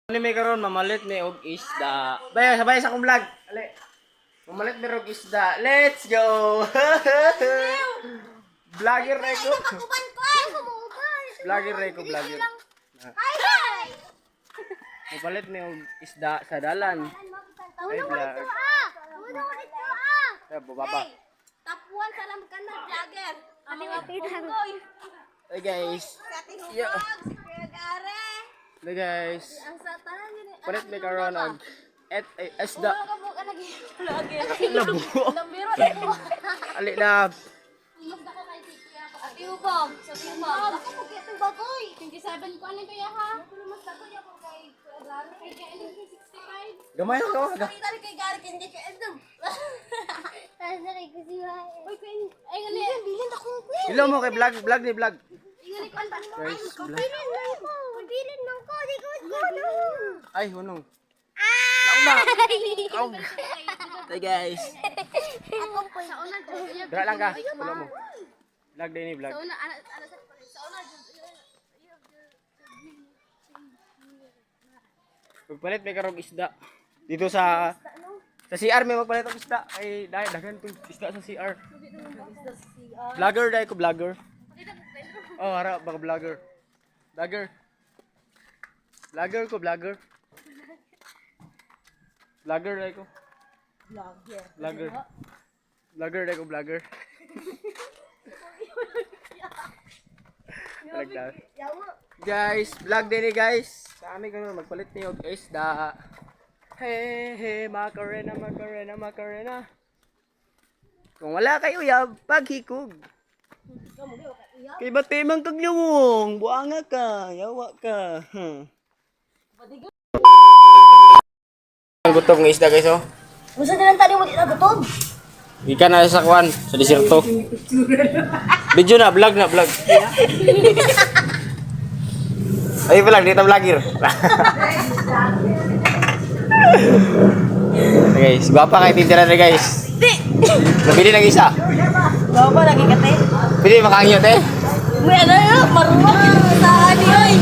Ni may karon mamalit ni og isda. Bay, sabay sa akong vlog. Ali. Mamalit mi og isda. Let's go. Vlogger re ko. Vlogger re ko, vlogger. Hi! Mamalit mi og isda sa dalan. Ay vlog. Sa baba. Tapuan sa lang ka na vlogger. Ang mga pitang. Hey guys. Yo. Gare. Hey guys. Ang satanan yun. Palit mi karon og isda. Ka lagi vlogger. Labo. Lambiro ko. Ali na. Mas dako kay Tiki ako. Ati ubog. Sa ubog. Ako mo kay itong bagoy. 27 ko ano kaya ha? Mas dako niya ko kay Gare. Kay 65. Gamay lang ko. Kita kay Gare hindi ka edom. Tanay ko si Wai. Oy, ay gali. Bilin ako ko. Hello mo kay vlog ni vlog. Ingali ko antan mo. Guys, vlog. Bilin lang ko. Bilin lang ko. Di ko ko. Ay, hunong. Ah! Hey guys. Ako po sa una jud. Dra lang ka. Wala mo. Vlog din ni vlog. Sa una sa una jud. Magpalit may karong isda. Dito sa CR may magpalit og isda. Ay dahil daghan tong isda sa CR. Vlogger dai ko vlogger. Oh, harap baka vlogger. Vlogger. Vlogger ko vlogger. Vlogger dai ko. Vlogger. Vlogger dai ko vlogger. Guys, vlog din ni guys. Sa amin karon magpalit ni og isda. Hey, makarena, makarena, makarena. Kung wala kayo ya, paghikog. Kay batimang kagnawong, buanga ka, yawa ka. Gutom ng isda guys oh. Musa na lang tani mo di na gutom. Ikan na sa kwan, sa desierto. Video na, vlog na, vlog. Ay, vlog, dito vlogger. Guys, guwapa kay titira na guys. Nabili ng isa. Bawa lagi kate. Pili makangyo te. May ano yun, maruwag sa ani oy.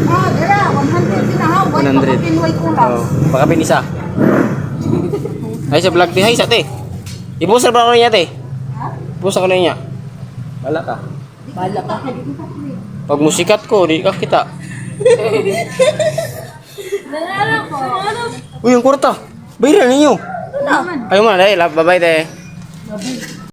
Ah, dira 100 din ha. 100. Oh, baka pinisa. Ay sa vlog ni hay sa te. Ibusa ba ko niya te? Ibusa ko na niya. Bala ka. Bala ka. Pag musikat ko, di ka kita. Nalala ko. Uy, ang kwarta. Bayaran ninyo. Ayaw mo na, dahil. Bye-bye, te.